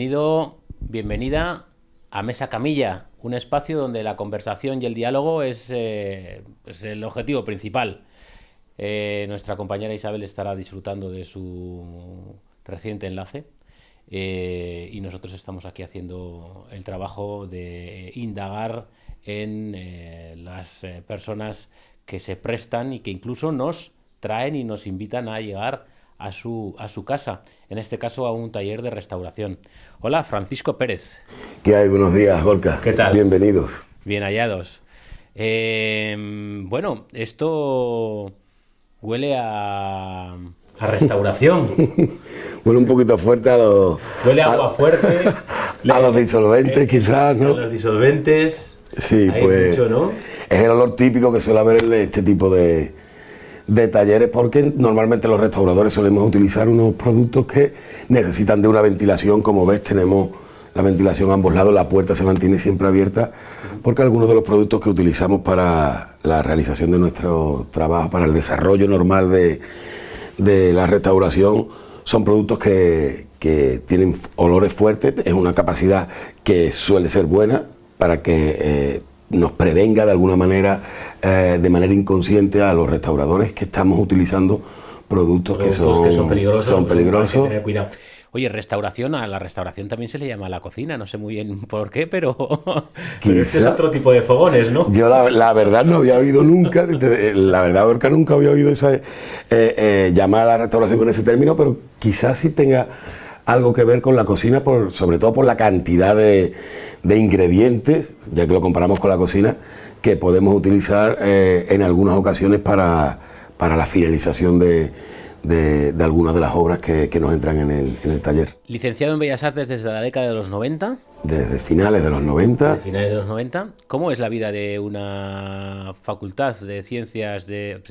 Bienvenido, bienvenida a Mesa Camilla, un espacio donde la conversación y el diálogo es el objetivo principal. Nuestra compañera Isabel estará disfrutando de su reciente enlace y nosotros estamos aquí haciendo el trabajo de indagar en las personas que se prestan y que incluso nos traen y nos invitan a llegar a su casa, en este caso a un taller de restauración. Hola, Francisco Pérez. ¿Qué hay? Buenos días, Gorka. ¿Qué tal? Bienvenidos. Bien hallados. Bueno, esto huele a restauración. Huele un poquito fuerte a los... Huele a agua fuerte. A los disolventes, quizás, ¿no? A los disolventes. Sí, hay pues mucho, ¿no? es el olor típico que suele haber en este tipo de talleres, porque normalmente los restauradores solemos utilizar unos productos que necesitan de una ventilación. Como ves, tenemos la ventilación a ambos lados, la puerta se mantiene siempre abierta, porque algunos de los productos que utilizamos para la realización de nuestro trabajo, para el desarrollo normal de la restauración, son productos que tienen olores fuertes. Es una capacidad que suele ser buena para que nos prevenga de alguna manera, de manera inconsciente, a los restauradores que estamos utilizando productos que son peligrosos. Hay que tener cuidado. Oye, restauración, a la restauración también se le llama a la cocina, no sé muy bien por qué, pero este es otro tipo de fogones, ¿no? Yo la verdad no había oído nunca, la verdad, Gorka, nunca había oído llamar a la restauración con ese término, pero quizás sí tenga algo que ver con la cocina, sobre todo por la cantidad de ingredientes, ya que lo comparamos con la cocina, que podemos utilizar en algunas ocasiones para la finalización de algunas de las obras que nos entran en el taller. Licenciado en Bellas Artes desde la década de los 90. Desde finales de los 90. Desde finales de los 90. ¿Cómo es la vida de una facultad de ciencias, de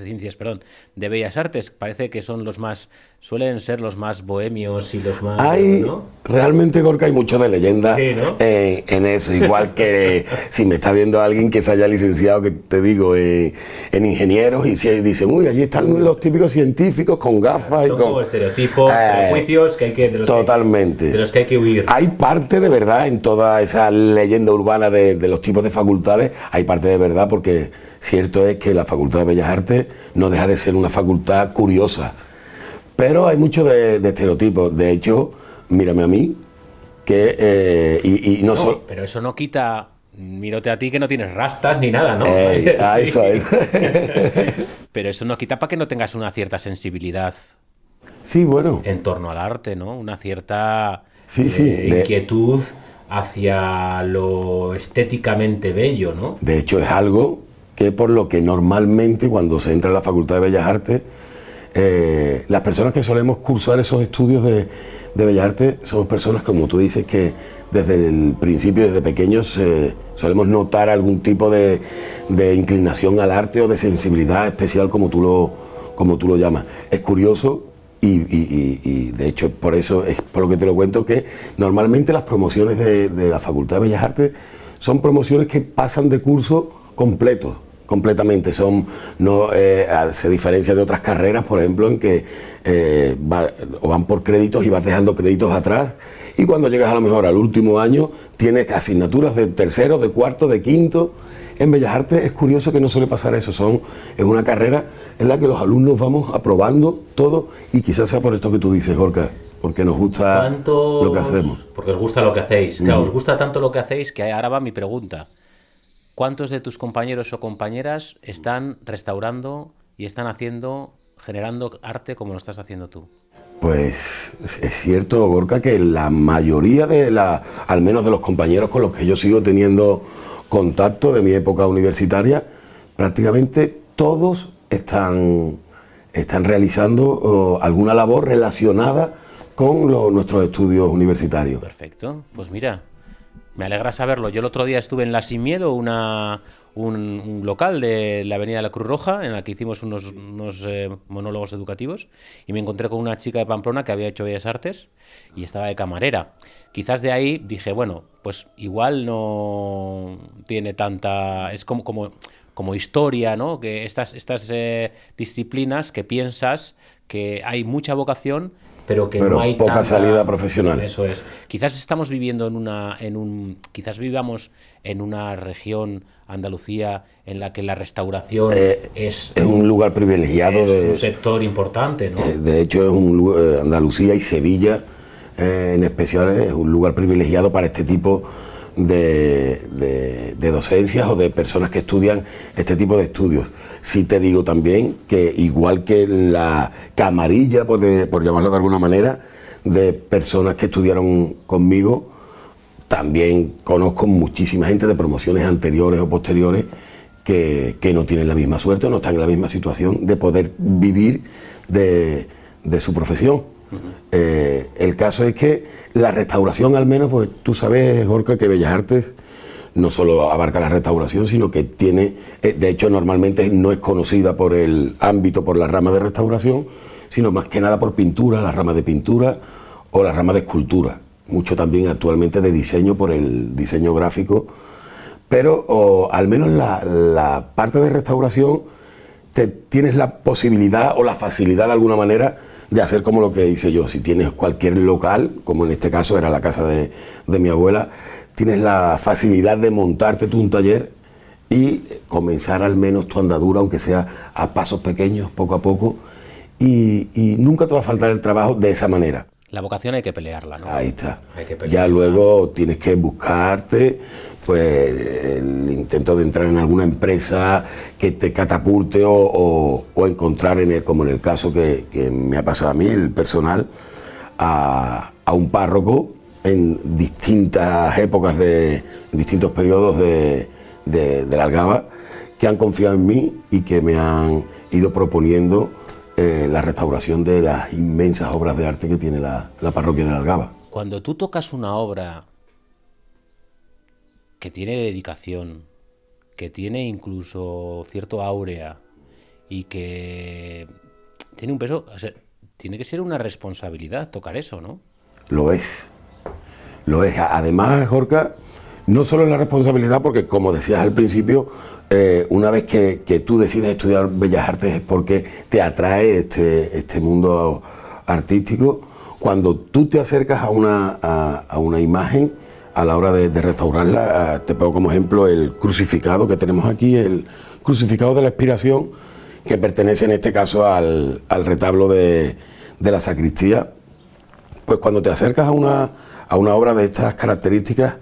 Bellas Artes? Parece que suelen ser los más bohemios y los más... ¿no? Realmente, Gorka, hay mucho de leyenda, sí, ¿no? En eso. Igual que si me está viendo alguien que se haya licenciado, que te digo, en ingenieros, y si dicen, uy, allí están los típicos científicos con gafas. Son como estereotipos, prejuicios de los que hay que huir. Hay parte de verdad en toda esa leyenda urbana de los tipos de facultades. Hay parte de verdad, porque cierto es que la Facultad de Bellas Artes no deja de ser una facultad curiosa, pero hay mucho de estereotipos. De hecho, mírame a mí, que no, pero eso no quita... Mírate a ti, que no tienes rastas ni nada, ¿no? Sí. Eso es. Pero eso no quita para que no tengas una cierta sensibilidad. Sí, bueno. En torno al arte, ¿no? Una cierta inquietud hacia lo estéticamente bello, ¿no? De hecho, es algo que, por lo que normalmente cuando se entra a la Facultad de Bellas Artes, las personas que solemos cursar esos estudios de Bellas Artes somos personas, como tú dices, que desde el principio, desde pequeños, solemos notar algún tipo de inclinación al arte o de sensibilidad especial, como tú lo llamas. Es curioso. Y de hecho, por eso es por lo que te lo cuento, que normalmente las promociones de la Facultad de Bellas Artes son promociones que pasan de curso completamente. Se diferencia de otras carreras, por ejemplo, en que van por créditos y vas dejando créditos atrás, y cuando llegas a lo mejor al último año tienes asignaturas de tercero, de cuarto, de quinto. En Bellas Artes es curioso que no suele pasar eso. Es una carrera en la que los alumnos vamos aprobando todo, y quizás sea por esto que tú dices, Gorka, porque nos gusta lo que hacemos. Porque os gusta lo que hacéis. Claro, os gusta tanto lo que hacéis que ahora va mi pregunta. ¿Cuántos de tus compañeros o compañeras están restaurando y están generando arte como lo estás haciendo tú? Pues es cierto, Gorka, que la mayoría al menos de los compañeros con los que yo sigo teniendo contacto de mi época universitaria, prácticamente todos están realizando alguna labor relacionada con nuestros estudios universitarios. Perfecto, pues mira, me alegra saberlo. Yo el otro día estuve en La Sin Miedo, un local de la Avenida de la Cruz Roja, en la que hicimos unos monólogos educativos, y me encontré con una chica de Pamplona que había hecho Bellas Artes y estaba de camarera. Quizás de ahí dije, bueno, pues igual no tiene tanta... Es como historia, ¿no? Que estas disciplinas que piensas que hay mucha vocación, pero que no hay poca tanta salida profesional. Eso es. Quizás estamos viviendo quizás vivamos en una región, Andalucía, en la que la restauración es un lugar privilegiado. Es un sector importante, ¿no? De hecho, es Andalucía y Sevilla, en especial, es un lugar privilegiado para este tipo de docencias o de personas que estudian este tipo de estudios. Sí te digo también que igual que la camarilla, por llamarlo de alguna manera, de personas que estudiaron conmigo, también conozco muchísima gente de promociones anteriores o posteriores que no tienen la misma suerte o no están en la misma situación de poder vivir de su profesión. El caso es que la restauración, al menos, pues tú sabes, Gorka, que Bellas Artes no solo abarca la restauración, sino que tiene, de hecho normalmente no es conocida por el ámbito, por la rama de restauración, sino más que nada por pintura, la rama de pintura o la rama de escultura. Mucho también actualmente de diseño, por el diseño gráfico, pero al menos la parte de restauración tienes la posibilidad o la facilidad de alguna manera de hacer como lo que hice yo. Si tienes cualquier local, como en este caso era la casa de mi abuela, tienes la facilidad de montarte tú un taller y comenzar al menos tu andadura, aunque sea a pasos pequeños, poco a poco, y nunca te va a faltar el trabajo de esa manera. La vocación hay que pelearla, ¿no? Ahí está. Hay que pelearla. Ya luego tienes que buscarte pues el intento de entrar en alguna empresa que te catapulte o encontrar, como en el caso que me ha pasado a mí, el personal, a un párroco en distintas épocas, en distintos periodos de la Algaba, que han confiado en mí y que me han ido proponiendo la restauración de las inmensas obras de arte que tiene la parroquia de la Algaba. Cuando tú tocas una obra que tiene dedicación, que tiene incluso cierto áurea y que tiene un peso, o sea, tiene que ser una responsabilidad tocar eso, ¿no? Lo es. Además, Gorka, no solo es la responsabilidad, porque como decías al principio, una vez que tú decides estudiar Bellas Artes es porque te atrae este mundo artístico. Cuando tú te acercas a una imagen, a la hora de restaurarla, te pongo como ejemplo el crucificado que tenemos aquí, el crucificado de la Expiración, que pertenece en este caso al retablo de la sacristía. Pues cuando te acercas a una obra de estas características,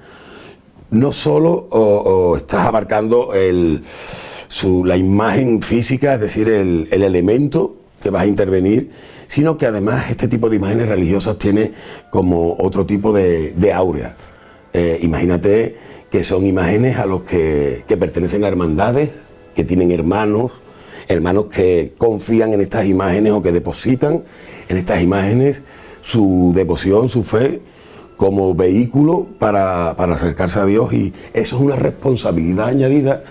no solo estás abarcando la imagen física, es decir, el elemento que vas a intervenir, sino que además este tipo de imágenes religiosas tiene como otro tipo de áurea. Imagínate que son imágenes a los que pertenecen a hermandades, que tienen hermanos que confían en estas imágenes o que depositan en estas imágenes su devoción, su fe, como vehículo para acercarse a Dios, y eso es una responsabilidad añadida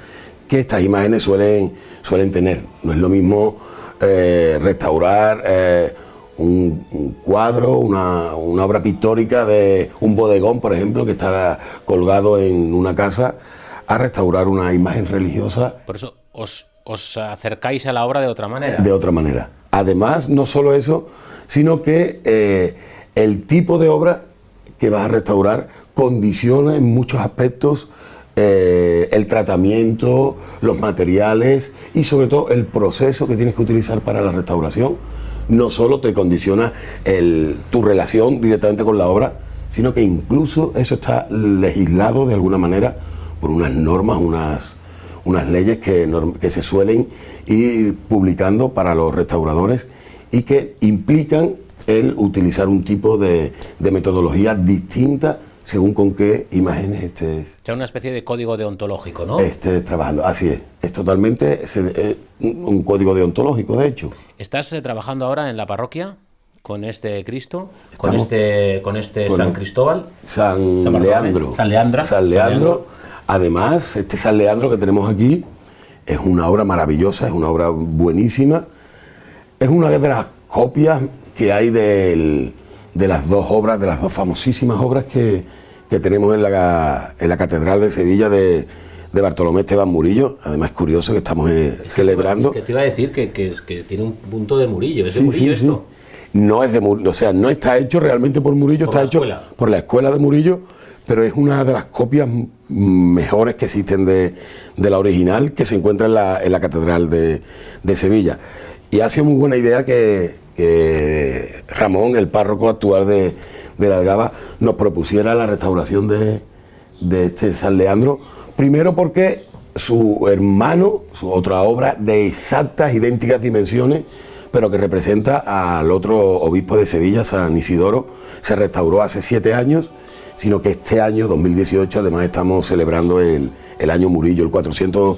que estas imágenes suelen tener. No es lo mismo restaurar un cuadro, una obra pictórica de un bodegón, por ejemplo, que está colgado en una casa, a restaurar una imagen religiosa. Por eso os acercáis a la obra de otra manera. De otra manera. Además, no solo eso, sino que el tipo de obra que vas a restaurar condiciona en muchos aspectos el tratamiento, los materiales y sobre todo el proceso que tienes que utilizar para la restauración. No solo te condiciona tu relación directamente con la obra, sino que incluso eso está legislado de alguna manera por unas normas, unas leyes que se suelen ir publicando para los restauradores y que implican el utilizar un tipo de metodología distinta según con qué imágenes estés. O sea, una especie de código deontológico, ¿no? Estés trabajando, así es totalmente un código deontológico, de hecho. ¿Estás trabajando ahora en la parroquia con este Cristo, Estamos con este San Cristóbal? San Leandro. San Leandro. San Leandro. Además, este San Leandro que tenemos aquí es una obra maravillosa, es una obra buenísima. Es una de las copias que hay de las dos obras, de las dos famosísimas obras que tenemos en la Catedral de Sevilla de Bartolomé Esteban Murillo. Además, es curioso que estamos celebrando. Que te iba a decir que tiene un punto de Murillo. ¿Es de Murillo esto? Sí. no es de Murillo, o sea, no está hecho realmente por Murillo, está hecho por la escuela de Murillo, pero es una de las copias mejores que existen de la original, que se encuentra en la Catedral de Sevilla. Y ha sido muy buena idea que Ramón, el párroco actual de la Algaba, nos propusiera la restauración de este San Leandro, primero porque su hermano, su otra obra de exactas, idénticas dimensiones, pero que representa al otro obispo de Sevilla, San Isidoro, se restauró hace 7 años, sino que este año, 2018, además estamos celebrando el año Murillo, el 400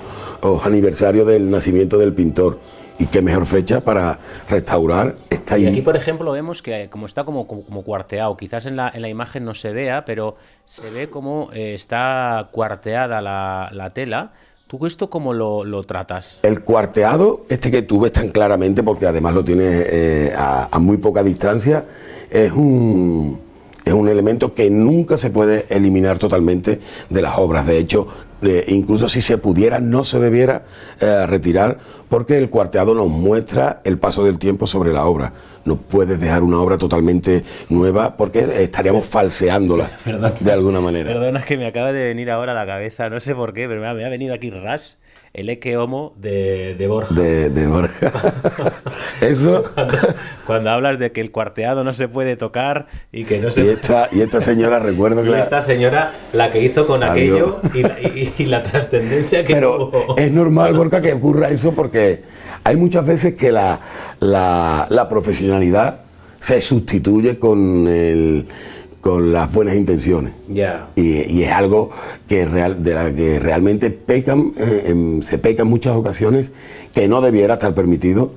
aniversario del nacimiento del pintor. Y qué mejor fecha para restaurar esta... Y aquí, por ejemplo, vemos que como está como cuarteado, quizás en la imagen no se vea, pero se ve como está cuarteada la tela. ¿Tú esto cómo lo tratas? El cuarteado, que tú ves tan claramente, porque además lo tienes a muy poca distancia, es un elemento que nunca se puede eliminar totalmente de las obras. De hecho, incluso si se pudiera, no se debiera retirar, porque el cuarteado nos muestra el paso del tiempo sobre la obra. No puedes dejar una obra totalmente nueva porque estaríamos falseándola de alguna manera. Perdona, es que me acaba de venir ahora a la cabeza, no sé por qué, pero me ha venido aquí ras. El Ecce Homo de Borja. De Borja. Eso. Cuando hablas de que el cuarteado no se puede tocar y que no se... Y esta señora, recuerdo que... Esta señora, la que hizo con aquello y la trascendencia que Pero tuvo. Es normal, Borja, que ocurra eso porque hay muchas veces que la profesionalidad se sustituye con las buenas intenciones. Y es algo de la que realmente se peca en muchas ocasiones, que no debiera estar permitido,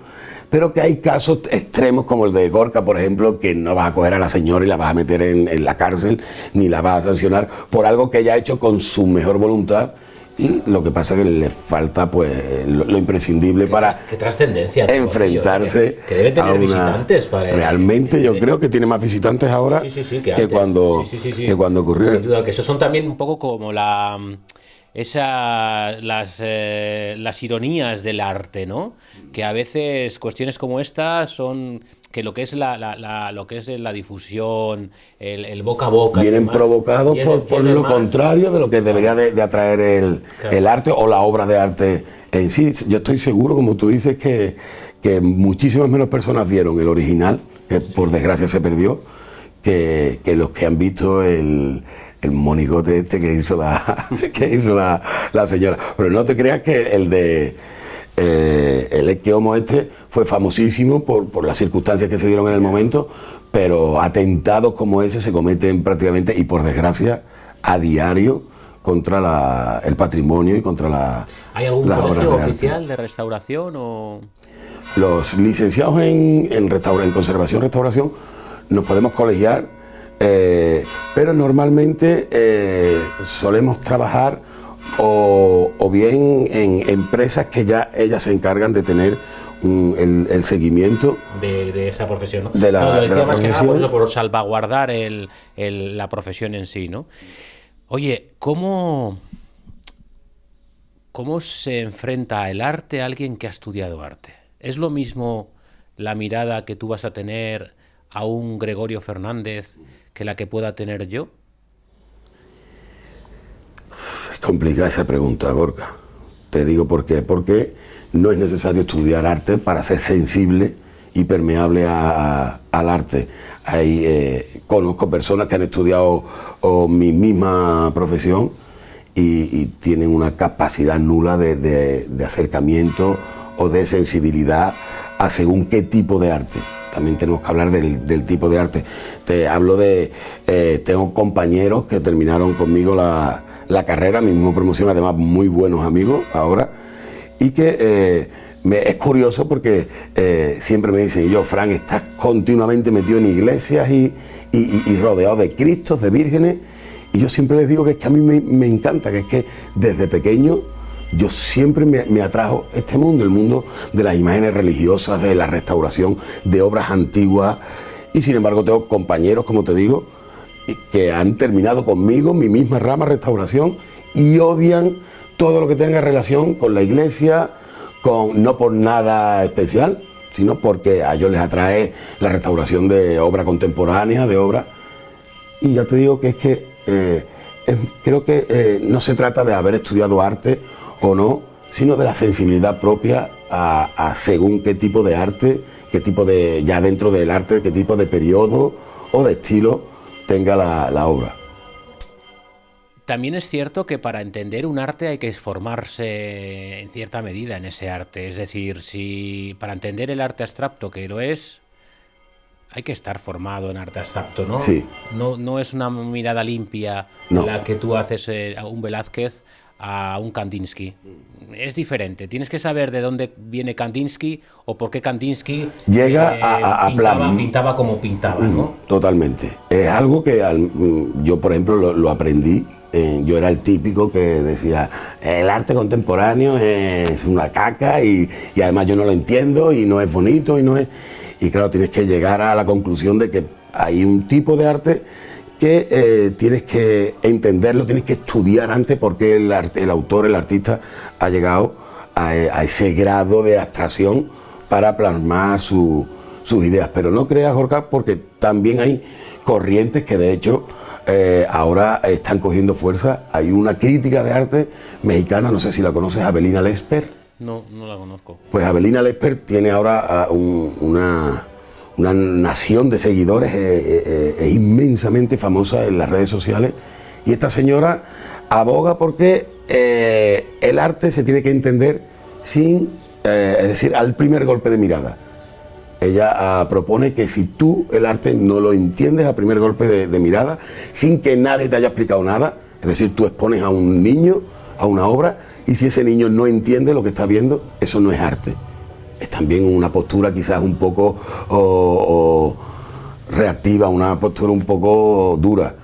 pero que hay casos extremos como el de Gorka, por ejemplo, que no vas a coger a la señora y la vas a meter en la cárcel, ni la vas a sancionar por algo que ella ha hecho con su mejor voluntad. Y lo que pasa es que le falta pues lo imprescindible para qué trascendencia enfrentarse que debe tener visitantes realmente yo creo que tiene más visitantes ahora que cuando ocurrió. Sin duda, que esos son también un poco como las ironías del arte, ¿no? Que a veces cuestiones como esta son que lo que es lo que es la difusión, el boca a boca, vienen provocados por lo contrario de lo que debería de atraer el arte o la obra de arte en sí. Yo estoy seguro, como tú dices, que muchísimas menos personas vieron el original, que por desgracia se perdió, que los que han visto el monigote que hizo la señora. Pero no te creas que el Ecce Homo fue famosísimo por las circunstancias que se dieron en el momento, pero atentados como ese se cometen prácticamente, y por desgracia, a diario contra el patrimonio y contra las obras de arte. ¿Hay algún colegio oficial de restauración o...? Los licenciados en conservación, restauración, nos podemos colegiar, pero normalmente solemos trabajar o bien en empresas que ya ellas se encargan de tener el seguimiento de esa profesión, ¿no? De la profesión. Que por salvaguardar la profesión en sí, ¿no? Oye, ¿cómo se enfrenta el arte a alguien que ha estudiado arte? ¿Es lo mismo la mirada que tú vas a tener a un Gregorio Fernández que la que pueda tener yo? Es complicada esa pregunta, Borja. Te digo por qué. Porque no es necesario estudiar arte para ser sensible y permeable al arte. Conozco personas que han estudiado mi misma profesión y tienen una capacidad nula de acercamiento o de sensibilidad a según qué tipo de arte. También tenemos que hablar del tipo de arte. Te hablo tengo compañeros que terminaron conmigo la carrera, mi misma promoción, además muy buenos amigos ahora, y que es curioso porque siempre me dicen, Fran, estás continuamente metido en iglesias y rodeado de cristos, de vírgenes, y yo siempre les digo que es que a mí me encanta, que es que desde pequeño yo siempre me atrajo este mundo, el mundo de las imágenes religiosas, de la restauración, de obras antiguas, y sin embargo tengo compañeros, como te digo, que han terminado conmigo mi misma rama, restauración, y odian todo lo que tenga relación con la iglesia, no por nada especial, sino porque a ellos les atrae la restauración de obra contemporánea, de obra. Y ya te digo que es que creo que no se trata de haber estudiado arte o no, sino de la sensibilidad propia a según qué tipo de arte, qué tipo de, ya dentro del arte, qué tipo de periodo o de estilo tenga la obra. También es cierto que para entender un arte hay que formarse en cierta medida en ese arte. Es decir, si para entender el arte abstracto, que lo es, hay que estar formado en arte abstracto, ¿no? Sí. No es una mirada limpia No. la que tú haces a un Velázquez, a un Kandinsky. Es diferente. Tienes que saber de dónde viene Kandinsky o por qué Kandinsky llega a pintaba como pintaba, ¿no? Totalmente. Es algo que yo, por ejemplo, lo aprendí. Yo era el típico que decía, el arte contemporáneo es una caca y además yo no lo entiendo y no es bonito y no es... Y claro, tienes que llegar a la conclusión de que hay un tipo de arte que tienes que entenderlo, tienes que estudiar antes porque el autor, el artista, ha llegado a ese grado de abstracción para plasmar sus ideas. Pero no creas, Jorge, porque también hay corrientes que de hecho ahora están cogiendo fuerza. Hay una crítica de arte mexicana, no sé si la conoces, Avelina Lesper. No, no la conozco. Pues Avelina Lesper tiene ahora una nación de seguidores, es inmensamente famosa en las redes sociales, y esta señora aboga porque el arte se tiene que entender sin, es decir, al primer golpe de mirada. Ella propone que si tú el arte no lo entiendes a primer golpe de mirada, sin que nadie te haya explicado nada, es decir, tú expones a un niño a una obra y si ese niño no entiende lo que está viendo, eso no es arte. Es también una postura quizás un poco reactiva, una postura un poco dura.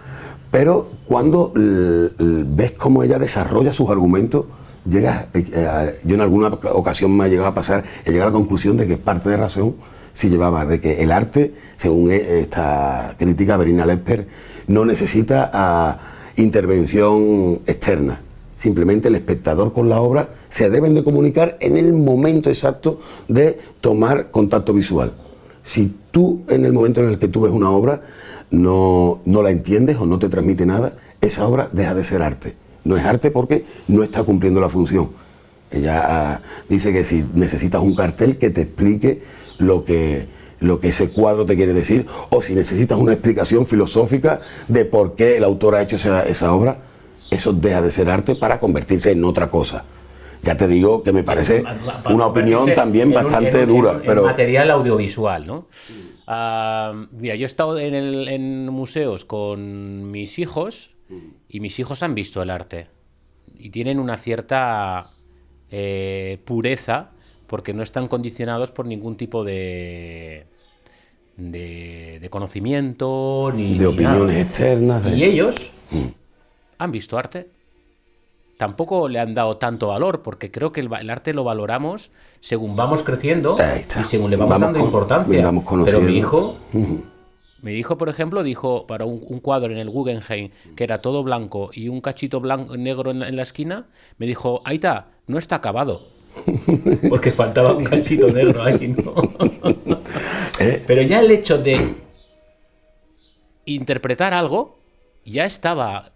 Pero cuando ves cómo ella desarrolla sus argumentos, yo en alguna ocasión me ha llegado a pasar, he llegado a la conclusión de que parte de razón sí llevaba, de que el arte, según esta crítica Avelina Lesper, no necesita intervención externa. Simplemente el espectador con la obra se deben de comunicar en el momento exacto de tomar contacto visual. Si tú en el momento en el que tú ves una obra no la entiendes o no te transmite nada, esa obra deja de ser arte. No es arte porque no está cumpliendo la función. Ella dice que si necesitas un cartel que te explique lo que ese cuadro te quiere decir, o si necesitas una explicación filosófica de por qué el autor ha hecho esa obra, eso deja de ser arte para convertirse en otra cosa. Ya te digo que me parece una opinión también bastante dura. Pero material audiovisual, ¿no? Mira, yo he estado en museos con mis hijos y mis hijos han visto el arte y tienen una cierta pureza porque no están condicionados por ningún tipo de conocimiento ni de opiniones nada externas. Y ellos han visto arte. Tampoco le han dado tanto valor, porque creo que el arte lo valoramos según vamos creciendo y según le vamos dando importancia. Pero mi hijo, por ejemplo, dijo para un cuadro en el Guggenheim que era todo blanco y un cachito negro en la esquina, me dijo, Aita, no está acabado. Porque faltaba un cachito negro ahí, ¿no? Pero ya el hecho de interpretar algo ya estaba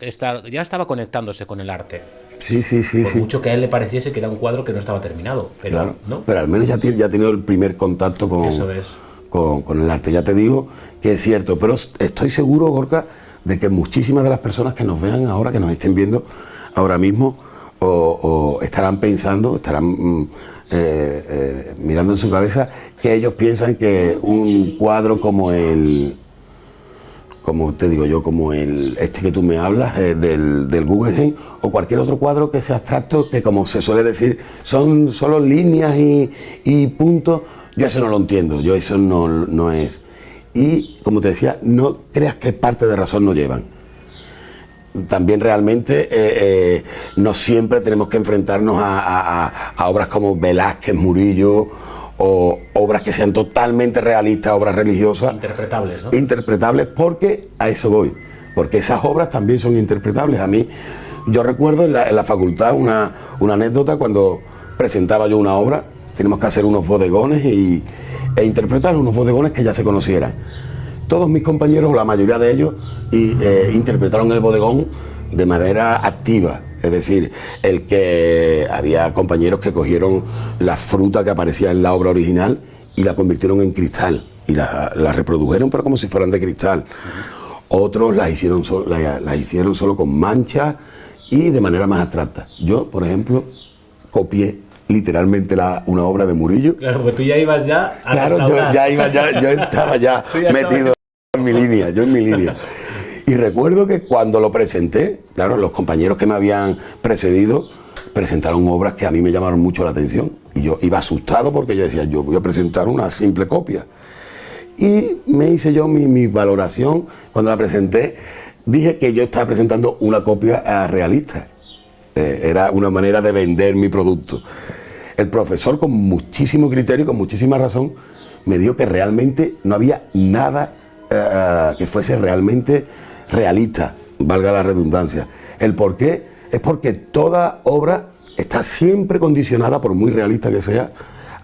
conectándose con el arte. Sí. Por mucho que a él le pareciese que era un cuadro que no estaba terminado. Pero, claro, ¿no? Pero al menos ya ha tenido el primer contacto con el arte. Ya te digo que es cierto, pero estoy seguro, Gorka, de que muchísimas de las personas que nos vean ahora, que nos estén viendo ahora mismo, o estarán pensando, estarán mirando en su cabeza, que ellos piensan que un cuadro como te digo yo, como este que tú me hablas, del Guggenheim, o cualquier otro cuadro que sea abstracto, que como se suele decir, son solo líneas y puntos, yo eso no lo entiendo, yo eso no es. Y como te decía, no creas que parte de razón no llevan. También realmente no siempre tenemos que enfrentarnos a obras como Velázquez, Murillo, o obras que sean totalmente realistas, obras religiosas. Interpretables, ¿no? Interpretables, porque a eso voy. Porque esas obras también son interpretables. A mí, yo recuerdo en la facultad una anécdota cuando presentaba yo una obra, tenemos que hacer unos bodegones y e interpretar unos bodegones que ya se conocieran. Todos mis compañeros, la mayoría de ellos, interpretaron el bodegón de manera activa. Es decir, había compañeros que cogieron la fruta que aparecía en la obra original y la convirtieron en cristal y la reprodujeron, pero como si fueran de cristal. Otros las hicieron solo con manchas y de manera más abstracta. Yo, por ejemplo, copié literalmente una obra de Murillo. Claro, porque tú ya ibas ya a Claro, yo estaba ya metido en mi línea. Y recuerdo que cuando lo presenté, claro, los compañeros que me habían precedido presentaron obras que a mí me llamaron mucho la atención. Y yo iba asustado porque yo decía, yo voy a presentar una simple copia. Y me hice yo mi valoración. Cuando la presenté, dije que yo estaba presentando una copia realista. Era una manera de vender mi producto. El profesor, con muchísimo criterio y con muchísima razón, me dijo que realmente no había nada que fuese realmente realista, valga la redundancia. ¿El por qué? Es porque toda obra está siempre condicionada, por muy realista que sea,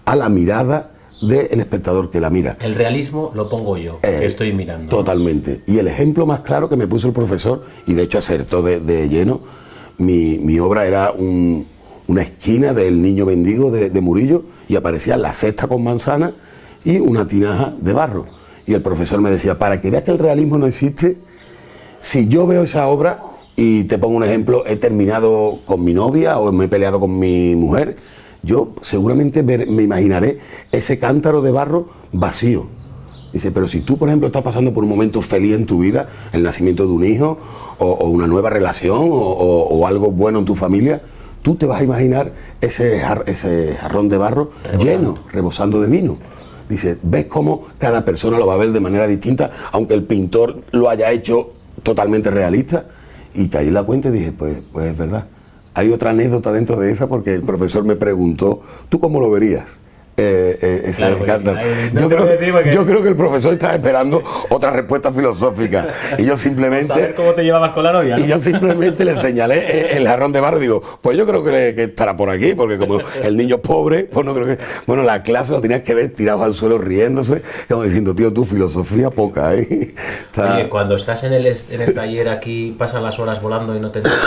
a la mirada del espectador que la mira. El realismo lo pongo yo, que estoy mirando. Totalmente. Y el ejemplo más claro que me puso el profesor, y de hecho acertó de lleno, mi obra era una esquina del Niño Mendigo de Murillo, y aparecía la cesta con manzana y una tinaja de barro. Y el profesor me decía, para que veas que el realismo no existe, si yo veo esa obra, y te pongo un ejemplo, he terminado con mi novia o me he peleado con mi mujer, yo seguramente me imaginaré ese cántaro de barro vacío. Dice, pero si tú, por ejemplo, estás pasando por un momento feliz en tu vida, el nacimiento de un hijo, o una nueva relación, o algo bueno en tu familia, tú te vas a imaginar ese jarrón de barro lleno, rebosando de vino. Dice, ¿ves cómo cada persona lo va a ver de manera distinta, aunque el pintor lo haya hecho totalmente realista? Y caí en la cuenta y dije, pues es verdad. Hay otra anécdota dentro de esa, porque el profesor me preguntó, ¿tú cómo lo verías? Claro, yo creo que el profesor estaba esperando otra respuesta filosófica, y yo simplemente... ¿Saber cómo te llevabas con la novia, ¿no? Y yo simplemente le señalé el jarrón de barro y digo, pues yo creo que estará por aquí, porque como el niño pobre, pues no creo que... Bueno, la clase lo tenías que ver tirados al suelo riéndose, como diciendo, tío, tu filosofía poca, ¿eh? Oye, cuando estás en el taller aquí, ¿pasan las horas volando y no te enteras?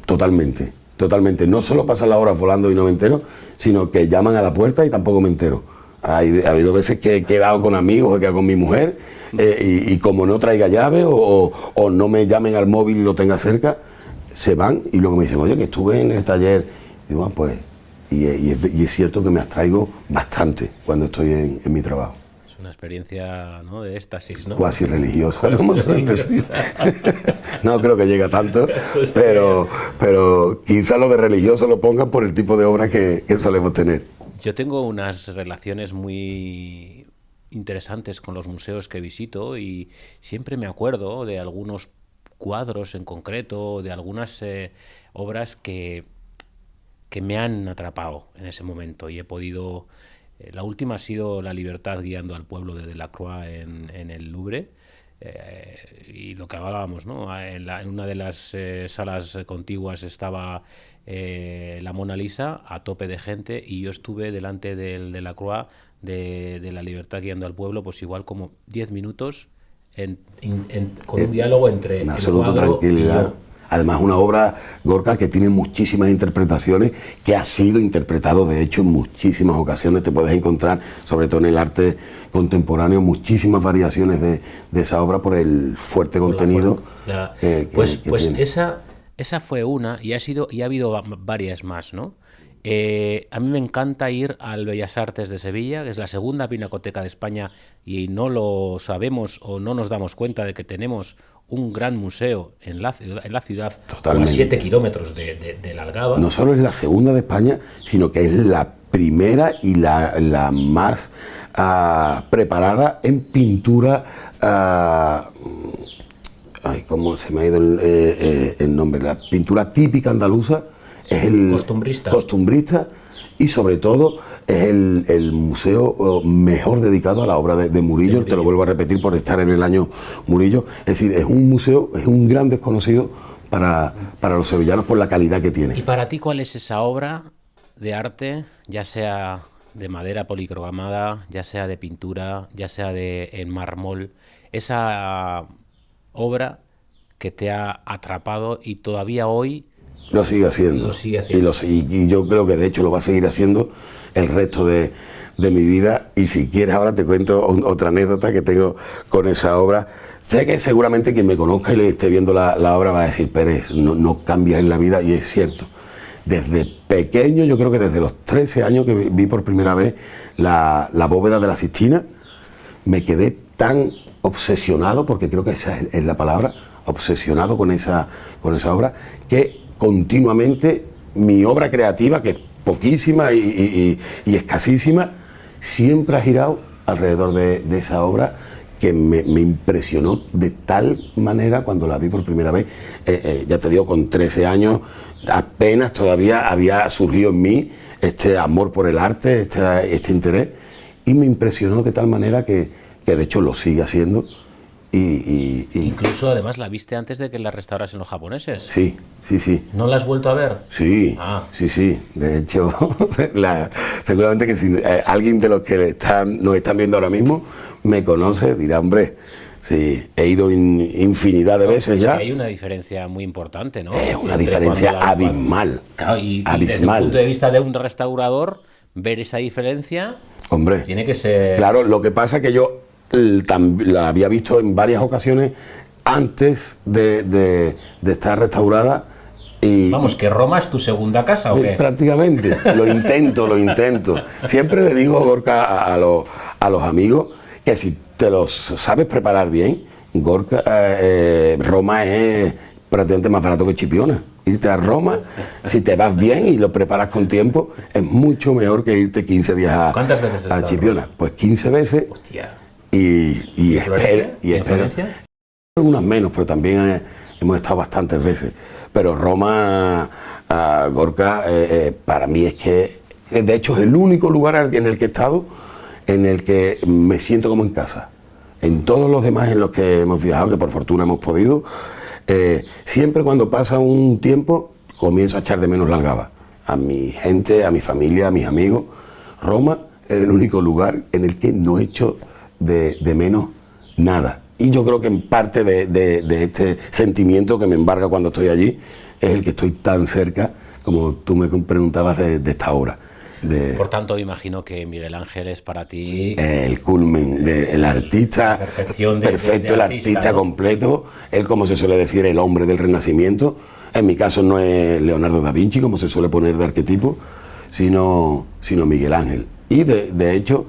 Totalmente. No solo pasan las horas volando y no me entero, sino que llaman a la puerta y tampoco me entero. Ha habido veces que he quedado con amigos, he quedado con mi mujer, y como no traiga llave o no me llamen al móvil y lo tenga cerca, se van y luego me dicen, oye, que estuve en el taller. Y digo, pues, y es cierto que me abstraigo bastante cuando estoy en mi trabajo. Una experiencia, ¿no?, de éxtasis, ¿no? Cuasi religiosa, ¿no? No creo que llegue a tanto, pero quizá lo de religioso lo pongan por el tipo de obra que solemos tener. Yo tengo unas relaciones muy interesantes con los museos que visito, y siempre me acuerdo de algunos cuadros en concreto, de algunas obras que me han atrapado en ese momento, y he podido... La última ha sido La libertad guiando al pueblo de Delacroix en el Louvre, y lo que hablábamos, ¿no? En una de las salas contiguas estaba la Mona Lisa a tope de gente, y yo estuve delante del Delacroix de La libertad guiando al pueblo, pues igual como 10 minutos con un diálogo entre en el absoluta cuadro tranquilidad. y yo. Además, una obra, Gorka, que tiene muchísimas interpretaciones, que ha sido interpretado, de hecho, en muchísimas ocasiones. Te puedes encontrar, sobre todo en el arte contemporáneo, muchísimas variaciones de esa obra por el fuerte contenido. Pues esa fue una, y ha habido varias más, ¿no? A mí me encanta ir al Bellas Artes de Sevilla, que es la segunda pinacoteca de España, y no lo sabemos o no nos damos cuenta de que tenemos un gran museo en la ciudad, Totalmente. A 7 kilómetros de la Algaba. No solo es la segunda de España, sino que es la primera y la más preparada en pintura. ¿Cómo se me ha ido el nombre? La pintura típica andaluza. Es el costumbrista, y sobre todo es el museo mejor dedicado a la obra de Murillo. Te lo vuelvo a repetir por estar en el año Murillo. Es decir, es un museo, es un gran desconocido para los sevillanos por la calidad que tiene. ¿Y para ti cuál es esa obra de arte, ya sea de madera policromada, ya sea de pintura, ya sea en mármol, esa obra que te ha atrapado y todavía hoy lo sigue haciendo. Lo sigue haciendo. Y yo creo que de hecho lo va a seguir haciendo el resto de mi vida. Y si quieres ahora te cuento otra anécdota que tengo con esa obra. Sé que seguramente quien me conozca y le esté viendo la obra va a decir, Pérez, no cambias en la vida, y es cierto. Desde pequeño, yo creo que desde los 13 años que vi por primera vez la bóveda de la Sixtina, me quedé tan obsesionado, porque creo que esa es la palabra, obsesionado con esa obra, que continuamente mi obra creativa, que es poquísima y escasísima, siempre ha girado alrededor de esa obra, que me impresionó de tal manera cuando la vi por primera vez. Ya te digo, con 13 años apenas todavía había surgido en mí este amor por el arte, este interés, y me impresionó de tal manera que de hecho lo sigue haciendo. Incluso además la viste antes de que la restaurasen los japoneses. Sí. ¿No la has vuelto a ver? Sí, sí. De hecho, seguramente que si alguien de los que nos están viendo ahora mismo me conoce, dirá, hombre, sí, he ido infinidad de veces ya. Hay una diferencia muy importante, ¿no? Es una diferencia abismal. Claro, y abismal. Desde el punto de vista de un restaurador, ver esa diferencia, hombre, tiene que ser... Claro, lo que pasa es que yo la había visto en varias ocasiones antes de estar restaurada. Vamos, ¿que Roma es tu segunda casa o qué? Prácticamente, lo intento. Siempre le digo, Gorka, a los amigos, que si te los sabes preparar bien, Gorka, Roma es prácticamente más barato que Chipiona. Irte a Roma, si te vas bien y lo preparas con tiempo, es mucho mejor que irte 15 días ¿Cuántas veces has a Chipiona. Pues 15 veces. Hostia. Y espero. Algunas menos, pero también hemos estado bastantes veces. Pero Roma, Gorka, para mí es que, de hecho, es el único lugar en el que he estado en el que me siento como en casa. En todos los demás en los que hemos viajado, que por fortuna hemos podido, siempre cuando pasa un tiempo comienzo a echar de menos la Algaba. A mi gente, a mi familia, a mis amigos. Roma es el único lugar en el que no echo de menos nada. Y yo creo que en parte de este sentimiento que me embarga cuando estoy allí es el que estoy tan cerca, como tú me preguntabas, de esta obra. Por tanto, imagino que Miguel Ángel es para ti... el culmen del artista, perfecto, el artista, ¿no? Completo, él, como se suele decir, el hombre del Renacimiento. En mi caso no es Leonardo da Vinci, como se suele poner de arquetipo, sino Miguel Ángel. Y de hecho,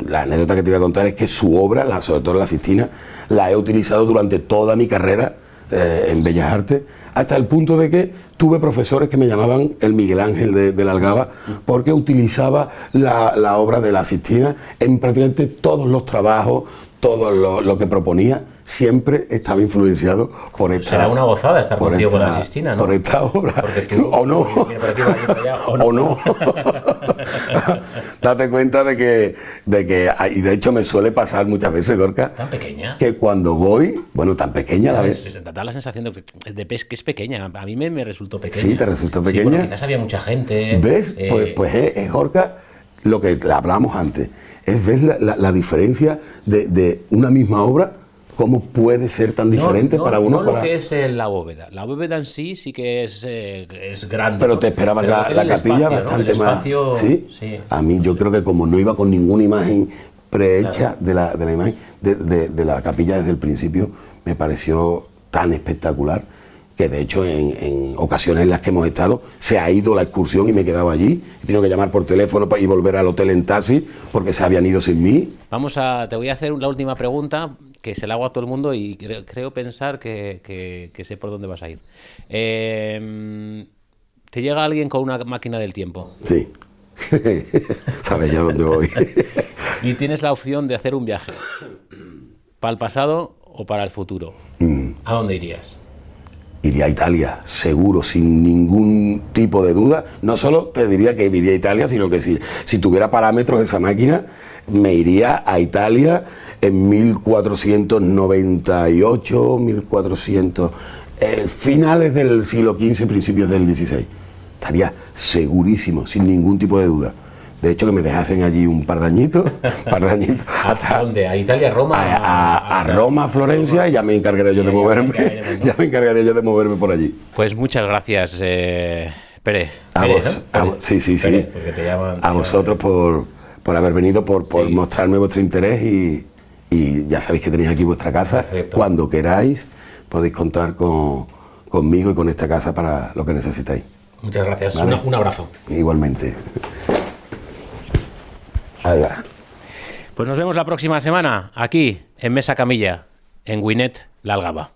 la anécdota que te voy a contar es que su obra, sobre todo la Sixtina, la he utilizado durante toda mi carrera en Bellas Artes, hasta el punto de que tuve profesores que me llamaban el Miguel Ángel de la Algaba, porque utilizaba la obra de la Sixtina en prácticamente todos los trabajos, todo lo que proponía. Siempre estaba influenciado por esta... Será una gozada estar contigo con la Sixtina, ¿no? Por esta obra. Tú, o no. O no. Date cuenta de que, y de hecho me suele pasar muchas veces, Gorka. ¿Tan pequeña? Que cuando voy, bueno, tan pequeña a la vez. Da la sensación de que es pequeña. A mí me resultó pequeña. Sí, te resultó pequeña. Sí, bueno, quizás había mucha gente. ¿Ves? Pues es, Gorka, lo que hablábamos antes. Es ver la diferencia de una misma obra. ¿Cómo puede ser tan diferente para uno? No lo que es la bóveda. La bóveda en sí que es grande. Pero te esperabas la capilla espacio, bastante ¿no? más. ¿Sí? Sí. A mí yo creo que como no iba con ninguna imagen prehecha, claro, de la imagen de la capilla desde el principio, me pareció tan espectacular que de hecho en ocasiones en las que hemos estado se ha ido la excursión y me he quedado allí. He tenido que llamar por teléfono y volver al hotel en taxi porque se habían ido sin mí. Te voy a hacer la última pregunta, que se la hago a todo el mundo y creo pensar que sé por dónde vas a ir. ¿Te llega alguien con una máquina del tiempo? Sí. Sabes ya dónde voy. Y tienes la opción de hacer un viaje. ¿Para el pasado o para el futuro? ¿A dónde irías? Iría a Italia, seguro, sin ningún tipo de duda. No solo te diría que iría a Italia, sino que si tuviera parámetros esa máquina, me iría a Italia en 1498, 1400, finales del siglo XV, principios del XVI. Estaría segurísimo, sin ningún tipo de duda. De hecho, que me dejasen allí un par de añitos. ¿A dónde? ¿A Italia, Roma? A Roma, Florencia, y ya me encargaré yo de moverme. Ya me encargaré yo de moverme por allí. Pues muchas gracias, Pere. Sí. Pere, porque te llaman, a vosotros por haber venido, por mostrarme vuestro interés y ya sabéis que tenéis aquí vuestra casa. Perfecto. Cuando queráis podéis contar conmigo y con esta casa para lo que necesitáis. Muchas gracias. ¿Vale? Un abrazo. Igualmente. Hala. Pues nos vemos la próxima semana aquí en Mesa Camilla, en Gwinet, La Algaba.